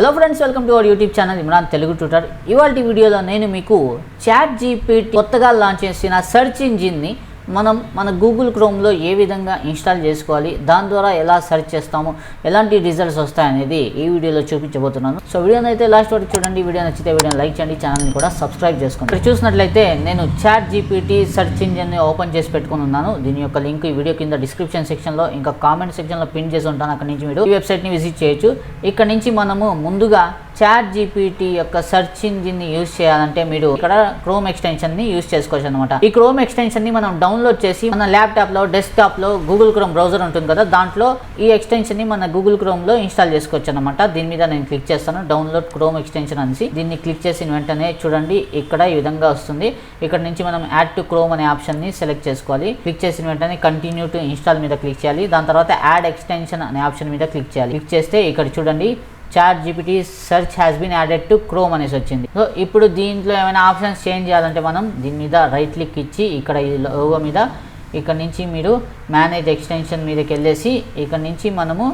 Hello friends, welcome to our YouTube channel Imran Telugu tutor. ఇవాల్టి వీడియోలో నేను మీకు ChatGPT కొత్తగా లాంచ్ చేసిన సెర్చ్ ఇంజిన్ని మన గూగుల్ క్రోమ్లో ఏ విధంగా ఇన్స్టాల్ చేసుకోవాలి, దాని ద్వారా ఎలా సెర్చ్ చేస్తాము, ఎలాంటి రిజల్ట్స్ వస్తాయనేది ఈ వీడియోలో చూపించబోతున్నాను. సో వీడియోని అయితే లాస్ట్ వరకు చూడండి. వీడియో నచ్చితే వీడియోని లైక్ చేయండి, ఛానల్ని కూడా సబ్స్క్రైబ్ చేసుకోండి. ఇక్కడ చూసినట్లయితే నేను ChatGPT సెర్చ్ ఇంజిన్ని ఓపెన్ చేసి పెట్టుకుని ఉన్నాను. దీని యొక్క లింక్ ఈ వీడియో కింద డిస్క్రిప్షన్ సెక్షన్లో ఇంకా కామెంట్ సెక్షన్లో పిన్ చేసి ఉంటాను. అక్కడ నుంచి మీరు ఈ వెబ్సైట్ని విజిట్ చేయొచ్చు. ఇక్కడ నుంచి మనము ముందుగా ChatGPT యొక్క సెర్చ్ ఇంజిన్ని యూజ్ చేయాలంటే మీరు ఇక్కడ క్రోమ్ ఎక్స్టెన్షన్ని యూజ్ చేసుకోవచ్చు అనమాట. ఈ క్రోమ్ ఎక్స్టెన్షన్ని మనం డౌన్లోడ్ చేసి మన ల్యాప్టాప్లో, డెస్క్టాప్లో గూగుల్ క్రోమ్ బ్రౌజర్ ఉంటుంది కదా, దాంట్లో ఈ ఎక్స్టెన్షన్ని మన గూగుల్ క్రోమ్లో ఇన్స్టాల్ చేసుకోవచ్చు అనమాట. దీని మీద నేను క్లిక్ చేస్తాను, డౌన్లోడ్ క్రోమ్ ఎక్స్టెన్షన్ అనేసి. దీన్ని క్లిక్ చేసిన వెంటనే చూడండి ఇక్కడ ఈ విధంగా వస్తుంది. ఇక్కడ నుంచి మనం యాడ్ టు క్రోమ్ అనే ఆప్షన్ని సెలెక్ట్ చేసుకోవాలి. క్లిక్ చేసిన వెంటనే కంటిన్యూ టు ఇన్స్టాల్ మీద క్లిక్ చేయాలి. దాని తర్వాత యాడ్ ఎక్స్టెన్షన్ అనే ఆప్షన్ మీద క్లిక్ చేయాలి. క్లిక్ చేస్తే ఇక్కడ చూడండి ChatGPT search has been added to Chrome అనేసి వచ్చింది. సో ఇప్పుడు దీంట్లో ఏమైనా ఆప్షన్స్ చేంజ్ చేయాలంటే మనం దీని మీద రైట్ క్లిక్ ఇచ్చి ఇక్కడ ఈ లోగో మీద ఇక్కడ నుంచి మీరు మేనేజ్ ఎక్స్టెన్షన్ మీదకి వెళ్ళేసి ఇక్కడ నుంచి మనము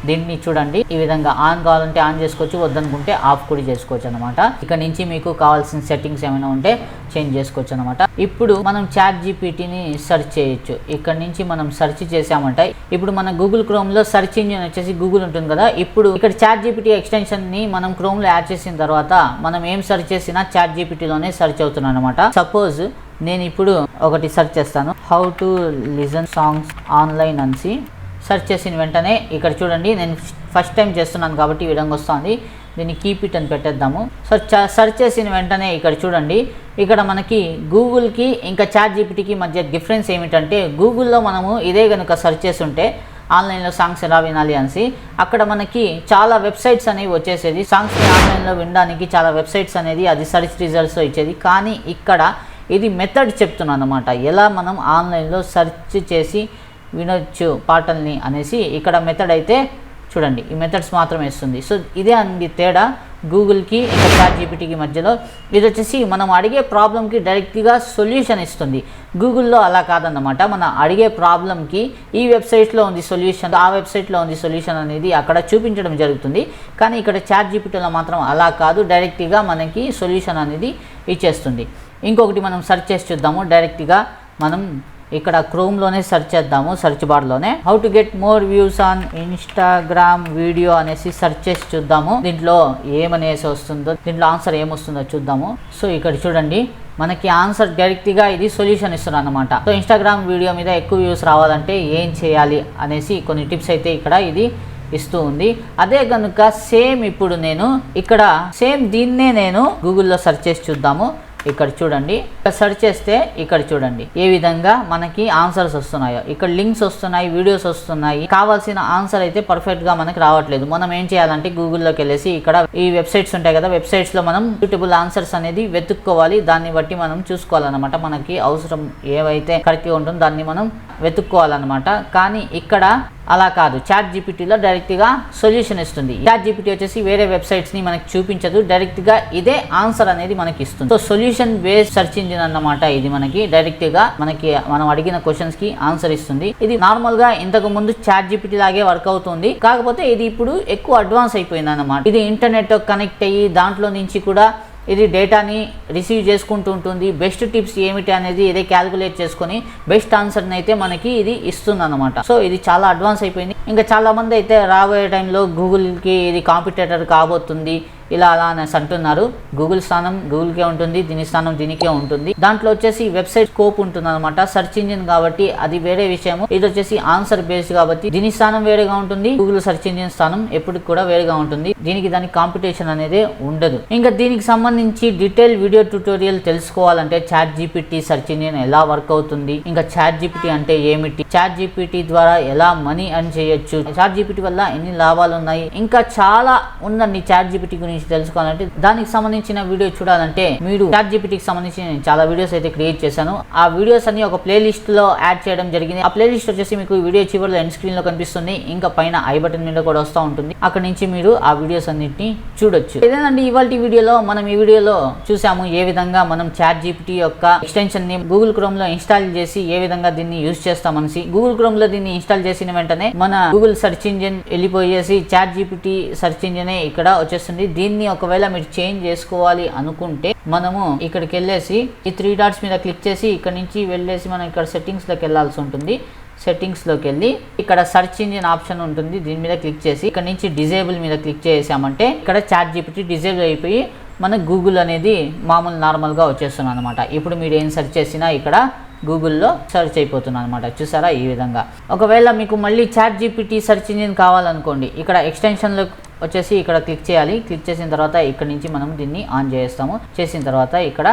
దీన్ని చూడండి ఈ విధంగా ఆన్ కావాలంటే ఆన్ చేసుకోవచ్చు, వద్దనుకుంటే ఆఫ్ కూడా చేసుకోవచ్చు అనమాట. ఇక్కడ నుంచి మీకు కావాల్సిన సెట్టింగ్స్ ఏమైనా ఉంటే చేంజ్ చేసుకోవచ్చు అనమాట. ఇప్పుడు మనం ChatGPTని సెర్చ్ చేయొచ్చు. ఇక్కడ నుంచి మనం సెర్చ్ చేసామంటే ఇప్పుడు మన గూగుల్ క్రోమ్లో సెర్చ్ ఇంజిన్ వచ్చేసి గూగుల్ ఉంటుంది కదా, ఇప్పుడు ఇక్కడ ChatGPT ఎక్స్టెన్షన్ని మనం క్రోమ్లో యాడ్ చేసిన తర్వాత మనం ఏం సెర్చ్ చేసినా ChatGPTలోనే సెర్చ్ అవుతున్నాం అనమాట. సపోజ్ నేను ఇప్పుడు ఒకటి సెర్చ్ చేస్తాను, how to listen songs online అనేసి సెర్చ్ చేసిన వెంటనే ఇక్కడ చూడండి నేను ఫస్ట్ టైం చేస్తున్నాను కాబట్టి ఈ విధంగా వస్తుంది. దీన్ని కీప్ ఇట్ అని పెట్టేద్దాము. సో సెర్చ్ చేసిన వెంటనే ఇక్కడ చూడండి ఇక్కడ మనకి గూగుల్కి ఇంకా ChatGPTకి మధ్య డిఫరెన్స్ ఏమిటంటే, గూగుల్లో మనము ఇదే కనుక సెర్చ్ చేసి ఉంటే ఆన్లైన్లో సాంగ్స్ ఎలా వినాలి అనేసి అక్కడ మనకి చాలా వెబ్సైట్స్ అనేవి వచ్చేసేది. సాంగ్స్ని ఆన్లైన్లో వినడానికి చాలా వెబ్సైట్స్ అనేది అది సెర్చ్ రిజల్ట్స్ ఇచ్చేది. కానీ ఇక్కడ ఇది మెథడ్ చెప్తున్నాను అనమాట, ఎలా మనం ఆన్లైన్లో సెర్చ్ చేసి వినొచ్చు పాటల్ని అనేసి. ఇక్కడ మెథడ్ అయితే చూడండి ఈ మెథడ్స్ మాత్రమే ఇస్తుంది. సో ఇదే అంది తేడా గూగుల్కి ఇంకా ChatGPTకి మధ్యలో. ఇది వచ్చేసి మనం అడిగే ప్రాబ్లంకి డైరెక్ట్గా సొల్యూషన్ ఇస్తుంది. గూగుల్లో అలా కాదన్నమాట, మనం అడిగే ప్రాబ్లంకి ఈ వెబ్సైట్లో ఉంది సొల్యూషన్, ఆ వెబ్సైట్లో ఉంది సొల్యూషన్ అనేది అక్కడ చూపించడం జరుగుతుంది. కానీ ఇక్కడ ChatGPTలో మాత్రం అలా కాదు, డైరెక్ట్గా మనకి సొల్యూషన్ అనేది ఇచ్చేస్తుంది. ఇంకొకటి మనం సెర్చ్ చేసి చూద్దాము. డైరెక్ట్గా మనం ఇక్కడ క్రోమ్లోనే సెర్చ్ చేద్దాము, సెర్చ్ బార్లోనే how to get more views on Instagram video అనేసి సెర్చ్ చేసి చూద్దాము. దీంట్లో ఏమనేసి వస్తుందో, దీంట్లో ఆన్సర్ ఏమొస్తుందో చూద్దాము. సో ఇక్కడ చూడండి మనకి ఆన్సర్ డైరెక్ట్గా ఇది సొల్యూషన్ ఇస్తుంది అనమాట. సో ఇన్స్టాగ్రామ్ వీడియో మీద ఎక్కువ వ్యూస్ రావాలంటే ఏం చేయాలి అనేసి కొన్ని టిప్స్ అయితే ఇక్కడ ఇది ఇస్తూ ఉంది. అదే కనుక సేమ్ ఇప్పుడు నేను ఇక్కడ సేమ్ దీన్నే నేను గూగుల్లో సెర్చ్ చేసి చూద్దాము. ఇక్కడ చూడండి ఇక్కడ సెర్చ్ చేస్తే ఇక్కడ చూడండి ఏ విధంగా మనకి ఆన్సర్స్ వస్తున్నాయో. ఇక్కడ లింక్స్ వస్తున్నాయి, వీడియోస్ వస్తున్నాయి. కావాల్సిన ఆన్సర్ అయితే పర్ఫెక్ట్గా మనకి రావట్లేదు. మనం ఏం చేయాలంటే గూగుల్లోకి వెళ్ళేసి ఇక్కడ ఈ వెబ్సైట్స్ ఉంటాయి కదా, వెబ్సైట్స్లో మనం సూటబుల్ ఆన్సర్స్ అనేది వెతుక్కోవాలి. దాన్ని బట్టి మనం చూసుకోవాలన్నమాట. మనకి అవసరం ఏవైతే కరెక్ట్గా ఉంటుందో దాన్ని మనం వెతుక్కోవాలన్నమాట. కానీ ఇక్కడ అలా కాదు, ChatGPTలో డైరెక్ట్గా సొల్యూషన్ ఇస్తుంది. ChatGPT వచ్చేసి వేరే వెబ్సైట్స్ని మనకి చూపించదు, డైరెక్ట్గా ఇదే ఆన్సర్ అనేది మనకి ఇస్తుంది. So solution based search engine అన్నమాట. ఇది మనకి డైరెక్ట్గా మనం అడిగిన క్వశ్చన్స్కి ఆన్సర్ ఇస్తుంది. ఇది నార్మల్గా ఇంతకు ముందు ChatGPT లాగే వర్క్ అవుతుంది, కాకపోతే ఇది ఇప్పుడు ఎక్కువ అడ్వాన్స్ అయిపోయింది అన్నమాట. ఇది ఇంటర్నెట్ కనెక్ట్ అయ్యి దాంట్లో నుంచి కూడా ఇది డేటాని రిసీవ్ చేసుకుంటూ ఉంటుంది. బెస్ట్ టిప్స్ ఏమిటి అనేది ఇదే క్యాలిక్యులేట్ చేసుకొని బెస్ట్ ఆన్సర్ని అయితే మనకి ఇది ఇస్తుంది అనమాట. సో ఇది చాలా అడ్వాన్స్ అయిపోయింది. ఇంకా చాలామంది అయితే రాబోయే టైంలో గూగుల్కి ఇది కాంపిటేటర్ కాబోతుంది ఇలా అలా అనేసి అంటున్నారు. గూగుల్ స్థానం గూగుల్కే ఉంటుంది, దీని స్థానం దీనికే ఉంటుంది. దాంట్లో వచ్చేసి వెబ్సైట్ స్కోప్ ఉంటుంది అనమాట. సెర్చ్ ఇంజిన్ కాబట్టి అది వేరే విషయము. ఇది వచ్చేసి ఆన్సర్ బేస్డ్ కాబట్టి దీని స్థానం వేరేగా ఉంటుంది, గూగుల్ సెర్చ్ ఇంజిన్ స్థానం ఎప్పటికి కూడా వేరేగా ఉంటుంది. దానికి కాంపిటీషన్ అనేది ఉండదు. ఇంకా దీనికి సంబంధించి డీటెయిల్ వీడియో ట్యూటోరియల్ తెలుసుకోవాలంటే ChatGPT సెర్చ్ ఇంజిన్ ఎలా వర్క్ అవుతుంది, ఇంకా ChatGPT అంటే ఏమిటి, ChatGPT ద్వారా ఎలా మనీ ఎర్న్ చేయొచ్చు, ChatGPT వల్ల ఎన్ని లాభాలు ఉన్నాయి, ఇంకా చాలా ఉందండి ChatGPT గురించి సంబంధించి తెలుసుకోవాలంటే, దానికి సంబంధించిన వీడియో చూడాలంటే మీరు ChatGPTకి సంబంధించి నేను చాలా వీడియోస్ అయితే క్రియేట్ చేశాను. ఆ వీడియోస్ అన్ని ఒక ప్లేలిస్ట్ లో యాడ్ చేయడం జరిగింది. ఆ ప్లేలిస్ట్ వచ్చేసి మీకు వీడియో చివరిలో ఎండ్ స్క్రీన్ లో కనిపిస్తుంది, ఇంకా పైన ఐ బటన్ మీద కూడా వస్తూ ఉంటుంది. అక్కడ నుంచి మీరు ఆ వీడియోస్ అన్నిటిని చూడొచ్చు. ఇదేనండి ఇవాల్టి వీడియోలో మనం ఈ వీడియోలో చూసాము ఏ విధంగా మనం ChatGPT యొక్క ఎక్స్టెన్షన్ ని గూగుల్ క్రోమ్ లో ఇన్స్టాల్ చేసి ఏ విధంగా దీన్ని యూజ్ చేస్తామనేసి. గూగుల్ క్రోమ్ లో దీన్ని ఇన్స్టాల్ చేసిన వెంటనే మన గూగుల్ సెర్చ్ ఇంజిన్ వెళ్ళిపోయేసి ChatGPT సెర్చ్ ఇంజిన్ ఇక్కడ వచ్చేస్తుంది. దీన్ని ఒకవేళ మీరు చేంజ్ చేసుకోవాలి అనుకుంటే మనము ఇక్కడికి వెళ్ళేసి ఈ 3 డాట్స్ మీద క్లిక్ చేసి ఇక్కడ నుంచి వెళ్ళేసి మనం ఇక్కడ సెట్టింగ్స్ లోకి వెళ్ళాల్సి ఉంటుంది. సెట్టింగ్స్ లోకి వెళ్ళి ఇక్కడ సెర్చ్ ఇంజిన్ ఆప్షన్ ఉంటుంది, దీని మీద క్లిక్ చేసి ఇక్కడ నుంచి డిజేబుల్ మీద క్లిక్ చేసామంటే ఇక్కడ ChatGPT డిజేబుల్ అయిపోయి మన గూగుల్ అనేది మామూలు నార్మల్గా వచ్చేస్తుంది అనమాట. ఇప్పుడు మీరు ఏం సెర్చ్ చేసినా ఇక్కడ గూగుల్లో సెర్చ్ అయిపోతుంది అనమాట. చూసారా ఈ విధంగా. ఒకవేళ మీకు మళ్ళీ ChatGPT సెర్చ్ ఇంజిన్ కావాలనుకోండి, ఇక్కడ ఎక్స్టెన్షన్లో వచ్చేసి ఇక్కడ క్లిక్ చేయాలి. క్లిక్ చేసిన తర్వాత ఇక్కడ నుంచి మనం దీన్ని ఆన్ చేస్తాము. చేసిన తర్వాత ఇక్కడ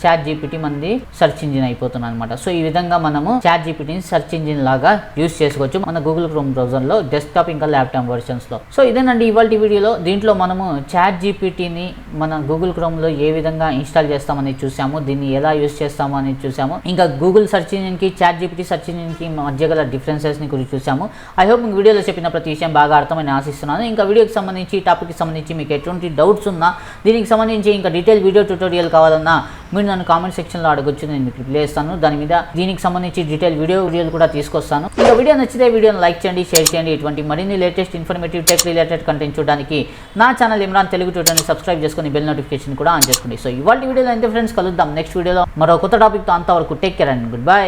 ChatGPT మనది సెర్చ్ ఇంజిన్ అయిపోతుంది అనమాట. సో ఈ విధంగా మనము ChatGPTని సెర్చ్ ఇంజిన్ లాగా యూజ్ చేసుకోవచ్చు మన గూగుల్ క్రోమ్ బ్రౌజర్లో, డెస్క్టాప్ ఇంకా ల్యాప్టాప్ వర్షన్స్లో. సో ఇదేనండి ఇవాల్టి వీడియోలో. దీంట్లో మనము ChatGPTని మన గూగుల్ క్రోమ్లో ఏ విధంగా ఇన్స్టాల్ చేస్తామని చూసాము, దీన్ని ఎలా యూజ్ చేస్తాము అని చూసాము. ఇంకా గూగుల్ సెర్చ్ ఇంజిన్కి ChatGPT సెర్చ్ ఇంజిన్కి మధ్య గల డిఫరెన్సెస్ని గురించి చూసాము. ఐ హోప్ మీకు వీడియోలో చెప్పిన ప్రతి విషయం బాగా అర్థమని ఆశిస్తున్నాను. ఇంకా వీడియోకి సంబంధించి టాపిక్కి సంబంధించి మీకు ఎటువంటి డౌట్స్ ఉన్నా, దీనికి సంబంధించి ఇంకా డీటెయిల్ వీడియో ట్యూటోరియల్ కావాలన్నా మీరు నన్ను కామెంట్ సెక్షన్లో అడగొచ్చు, నేను మీకు రిప్లై ఇస్తాను. దాని మీద దీనికి సంబంధించి డీటెయిల్ వీడియోలు కూడా తీసుకొస్తాను. ఇంకా వీడియో నచ్చితే వీడియోని లైక్ చేయండి, షేర్ చేయండి. ఇటువంటి మరిన్ని latest informative tech related content చూడడానికి నా ఛానల్ ఇమ్రాన్ తెలుగు ట్యూటర్ని సబ్స్క్రైబ్ చేసుకొని బెల్ నోటిఫికేషన్ కూడా ఆన్ చేసుకోండి. సో ఇవాళ వీడియోలో ఎంత ఫ్రెండ్స్, కలుద్దాం నెక్స్ట్ వీడియోలో మరో కొత్త టాపిక్తో. అంతవరకు take care and good bye.